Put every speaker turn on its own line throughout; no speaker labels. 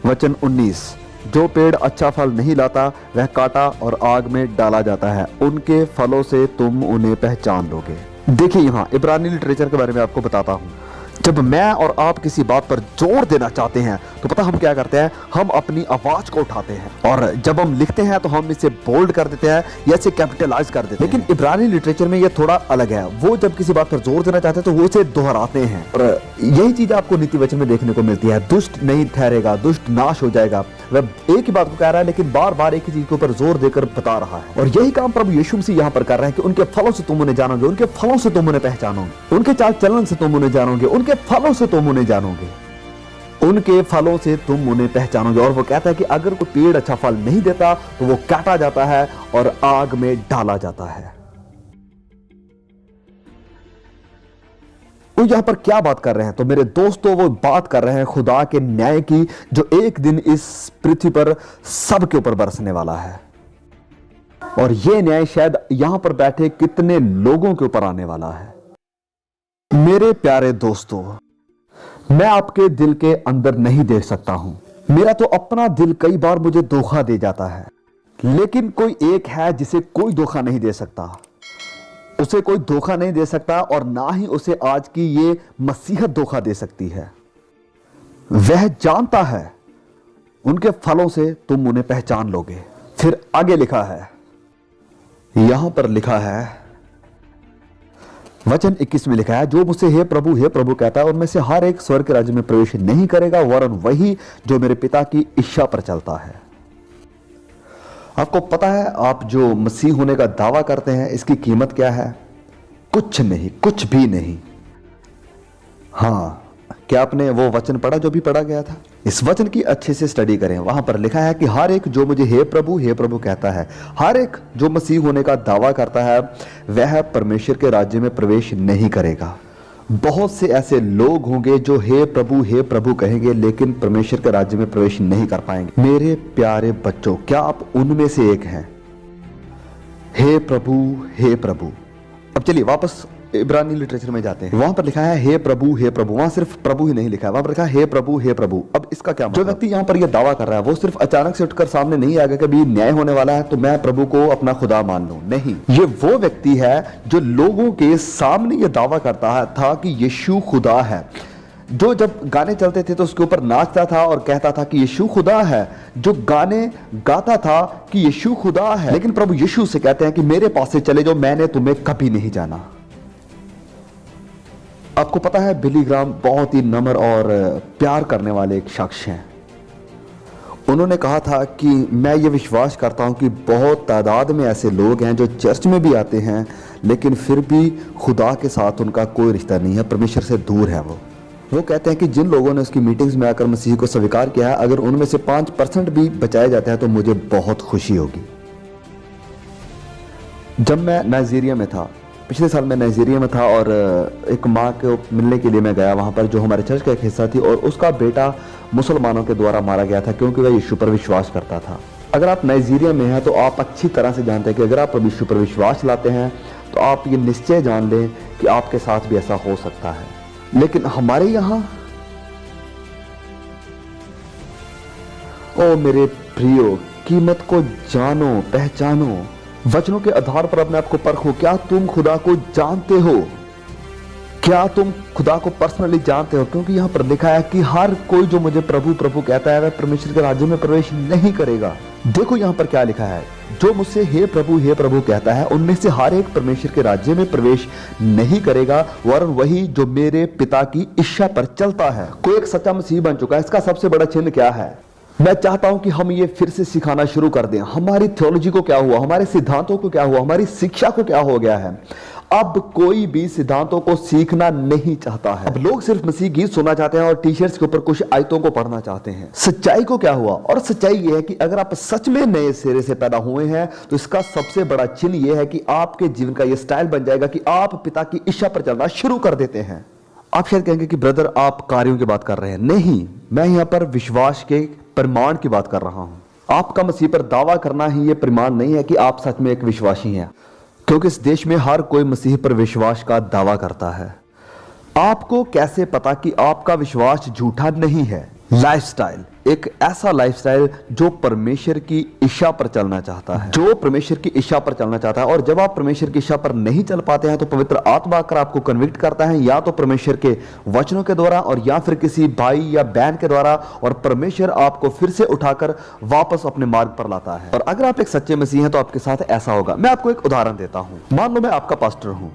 वचन 19, जो पेड़ अच्छा फल नहीं लाता वह काटा और आग में डाला जाता है, उनके फलों से तुम उन्हें पहचान लोगे। देखिए यहाँ इब्रानी लिटरेचर के बारे में आपको बताता हूँ। जब मैं और आप किसी बात पर जोर देना चाहते हैं तो पता हम क्या करते हैं, हम अपनी आवाज को उठाते हैं, और जब हम लिखते हैं तो हम इसे बोल्ड कर देते हैं या इसे कैपिटलाइज कर देते हैं। लेकिन इब्रानी लिटरेचर में ये थोड़ा अलग है। वो जब किसी बात पर जोर देना चाहते हैं तो वो इसे दोहराते हैं, और यही चीज आपको नीति वचन में देखने को मिलती है। दुष्ट नहीं ठहरेगा, दुष्ट नाश हो जाएगा। वह एक ही बात को कह रहा है लेकिन बार बार एक ही चीज के ऊपर जोर देकर बता रहा है, और यही काम प्रभु यीशु मसीह यहाँ पर कर रहे हैं कि उनके फलों से तुम उन्हें जानोगे, उनके फलों से तुम उन्हें पहचानोगे, उनके चाल चलन से तुम उन्हें जानोगे, उनके फलों से तुम उन्हें जानोगे, उनके फलों से तुम उन्हें पहचानोगे। और वो कहता है कि अगर कोई पेड़ अच्छा फल नहीं देता तो वो काटा जाता है और आग में डाला जाता है। वो यहां पर क्या बात कर रहे हैं? तो मेरे दोस्तों, वो बात कर रहे हैं खुदा के न्याय की, जो एक दिन इस पृथ्वी पर सबके ऊपर बरसने वाला है, और यह न्याय शायद यहां पर बैठे कितने लोगों के ऊपर आने वाला है। मेरे प्यारे दोस्तों, मैं आपके दिल के अंदर नहीं देख सकता हूं। मेरा तो अपना दिल कई बार मुझे धोखा दे जाता है, लेकिन कोई एक है जिसे कोई धोखा नहीं दे सकता। उसे कोई धोखा नहीं दे सकता, और ना ही उसे आज की ये मसीहत धोखा दे सकती है। वह जानता है, उनके फलों से तुम उन्हें पहचान लोगे। फिर आगे लिखा है, यहां पर लिखा है वचन 21 में लिखा है, जो मुझसे हे प्रभु कहता है उनमें से हर एक स्वर्ग के राज्य में प्रवेश नहीं करेगा, वरन वही जो मेरे पिता की इच्छा पर चलता है। आपको पता है, आप जो मसीह होने का दावा करते हैं, इसकी कीमत क्या है? कुछ नहीं, कुछ भी नहीं। हाँ, क्या आपने वो वचन पढ़ा जो भी पढ़ा गया था? इस वचन की अच्छे से स्टडी करें। वहां पर लिखा है कि हर एक जो मुझे हे प्रभु कहता है, हर एक जो मसीह होने का दावा करता है, वह परमेश्वर के राज्य में प्रवेश नहीं करेगा। बहुत से ऐसे लोग होंगे जो हे प्रभु कहेंगे, लेकिन परमेश्वर के राज्य में प्रवेश नहीं कर पाएंगे। मेरे प्यारे बच्चों, क्या आप उनमें से एक हैं? हे प्रभु। अब चलिए वापस इब्रानी लिटरेचर में जाते हैं। वहां पर लिखा है हे प्रभु। वहां सिर्फ प्रभु ही नहीं लिखा है, वहां पर लिखा है हे प्रभु। अब इसका क्या मतलब? जो व्यक्ति यहां पर यह दावा कर रहा है वो सिर्फ अचानक से उठकर सामने नहीं आ गया कि अभी न्याय होने वाला है तो मैं प्रभु को अपना खुदा मान लूं। नहीं, ये वो व्यक्ति है जो लोगों के सामने यह दावा करता था कि यीशु खुदा है, जो जब गाने चलते थे तो उसके ऊपर नाचता था और कहता था कि यीशु खुदा है, जो गाने गाता था कि यीशु खुदा है। लेकिन प्रभु यीशु से कहते हैं कि मेरे पास से चले जाओ, मैंने तुम्हें कभी नहीं जाना। आपको पता है, बिली ग्राम बहुत ही नम्र और प्यार करने वाले एक शख्स हैं। उन्होंने कहा था कि मैं ये विश्वास करता हूं कि बहुत तादाद में ऐसे लोग हैं जो चर्च में भी आते हैं, लेकिन फिर भी खुदा के साथ उनका कोई रिश्ता नहीं है, परमेश्वर से दूर है। वो कहते हैं कि जिन लोगों ने उसकी मीटिंग्स में आकर मसीह को स्वीकार किया है, अगर उनमें से 5% भी बचाए जाते हैं तो मुझे बहुत खुशी होगी। जब मैं नाइजीरिया में था, पिछले साल मैं नाइजीरिया में था, और एक माँ को मिलने के लिए मैं गया वहाँ पर, जो हमारे चर्च का एक हिस्सा थी, और उसका बेटा मुसलमानों के द्वारा मारा गया था क्योंकि वह यीशु पर विश्वास करता था। अगर आप नाइजीरिया में हैं तो आप अच्छी तरह से जानते हैं कि अगर आप यीशु पर विश्वास लाते हैं तो आप ये निश्चय जान लें कि आपके साथ भी ऐसा हो सकता है। लेकिन हमारे यहाँ, ओ मेरे प्रियो, कीमत को जानो, पहचानो, वचनों के आधार पर अपने आप को परखो। क्या तुम खुदा को जानते हो? क्या तुम खुदा को पर्सनली जानते हो? क्योंकि यहां पर लिखा है कि हर कोई जो मुझे प्रभु कहता है वह परमेश्वर के राज्य में प्रवेश नहीं करेगा। देखो यहां पर क्या लिखा है, जो मुझसे हे प्रभु कहता है उनमें से हर एक परमेश्वर के राज्य में प्रवेश नहीं करेगा, वरन वही जो मेरे पिता की इच्छा पर चलता है। कोई एक सच्चा मसीह बन चुका है। इसका सबसे बड़ा चिन्ह क्या है? मैं चाहता हूं कि हम ये फिर से सिखाना शुरू कर दें। हमारी थियोलॉजी को क्या हुआ, हमारे सिद्धांतों को क्या हुआ, हमारी शिक्षा को क्या हो गया है? अब कोई भी सिद्धांतों को सीखना नहीं चाहता है। अब लोग सिर्फ मसीह गीत सुनना चाहते हैं और टी शर्ट्स के ऊपर कुछ आयतों को पढ़ना चाहते हैं। सच्चाई को क्या हुआ? और सच्चाई यह है कि अगर आप सच में नए सिरे से पैदा हुए हैं तो इसका सबसे बड़ा चिन्ह यह है कि आपके जीवन का यह स्टाइल बन जाएगा कि आप पिता की इच्छा पर चलना शुरू कर देते हैं। आप शायद कहेंगे कि ब्रदर आप कार्यों की बात कर रहे हैं। नहीं, मैं यहां पर विश्वास के प्रमाण की बात कर रहा हूं। आपका मसीह पर दावा करना ही यह प्रमाण नहीं है कि आप सच में एक विश्वासी हैं, क्योंकि इस देश में हर कोई मसीह पर विश्वास का दावा करता है। आपको कैसे पता कि आपका विश्वास झूठा नहीं है? लाइफस्टाइल, एक ऐसा लाइफस्टाइल जो परमेश्वर की इच्छा पर चलना चाहता है, जो परमेश्वर की इच्छा पर चलना चाहता है। और जब आप परमेश्वर की इच्छा पर नहीं चल पाते हैं तो पवित्र आत्मा आकर आपको कन्विक्ट करता है, या तो परमेश्वर के वचनों के द्वारा और या फिर किसी भाई या बहन के द्वारा, और परमेश्वर आपको फिर से उठाकर वापस अपने मार्ग पर लाता है। और अगर आप एक सच्चे मसीह हैं तो आपके साथ ऐसा होगा। मैं आपको एक उदाहरण देता हूं। मान लो मैं आपका पास्टर हूं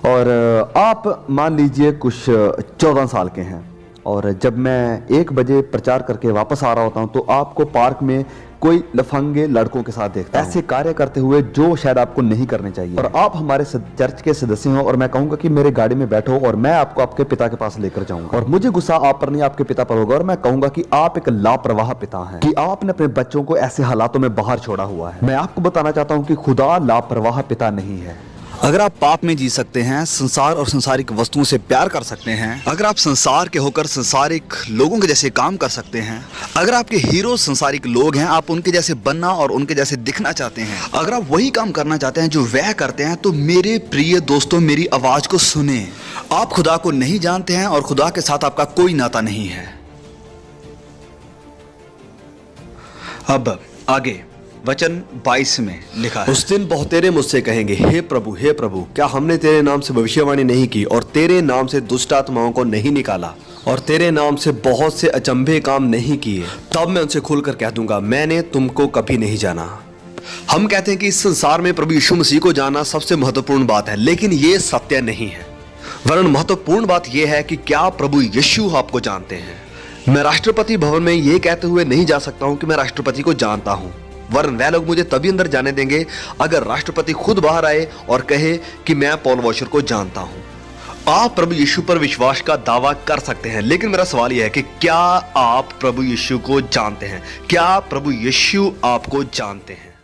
और आप मान लीजिए कुछ 14 साल के हैं, और जब मैं 1 बजे प्रचार करके वापस आ रहा होता हूं तो आपको पार्क में कोई लफंगे लड़कों के साथ देखता हूं, ऐसे कार्य करते हुए जो शायद आपको नहीं करने चाहिए। और आप हमारे चर्च के सदस्य हो और मैं कहूंगा कि मेरे गाड़ी में बैठो और मैं आपको आपके पिता के पास लेकर जाऊंगा, और मुझे गुस्सा आप पर नहीं आपके पिता पर होगा, और मैं कहूंगा कि आप एक लापरवाह पिता हैं, कि आपने अपने बच्चों को ऐसे हालातों में बाहर छोड़ा हुआ है। मैं आपको बताना चाहता हूं कि खुदा लापरवाह पिता नहीं है।
अगर आप पाप में जी सकते हैं, संसार और संसारिक वस्तुओं से प्यार कर सकते हैं, अगर आप संसार के होकर संसारिक लोगों के जैसे काम कर सकते हैं, अगर आपके हीरो संसारिक लोग हैं, आप उनके जैसे बनना और उनके जैसे दिखना चाहते हैं, अगर आप वही काम करना चाहते हैं जो वह करते हैं, तो मेरे प्रिय दोस्तों मेरी आवाज को सुने। आप खुदा को नहीं जानते हैं और खुदा के साथ आपका कोई नाता नहीं है। अब आगे वचन 22 में लिखा है,
उस दिन बहुतेरे मुझसे कहेंगे, हे प्रभु क्या हमने तेरे नाम से भविष्यवाणी नहीं की और तेरे नाम से दुष्ट आत्माओं को नहीं निकाला और तेरे नाम से बहुत से अचंभे काम नहीं किए? तब मैं उनसे खुलकर कह दूंगा, मैंने तुमको कभी नहीं जाना। हम कहते हैं कि इस संसार में प्रभु यीशु मसीह को जानना सबसे महत्वपूर्ण बात है, लेकिन ये सत्य नहीं है। वरन महत्वपूर्ण बात यह है कि क्या प्रभु यीशु आपको जानते हैं। मैं राष्ट्रपति भवन में यह कहते हुए नहीं जा सकता हूं कि मैं राष्ट्रपति को जानता हूं, वरन वह लोग मुझे तभी अंदर जाने देंगे अगर राष्ट्रपति खुद बाहर आए और कहे कि मैं पॉल वॉशर को जानता हूं। आप प्रभु यीशु पर विश्वास का दावा कर सकते हैं, लेकिन मेरा सवाल यह है कि क्या आप प्रभु यीशु को जानते हैं? क्या प्रभु यीशु आपको जानते हैं?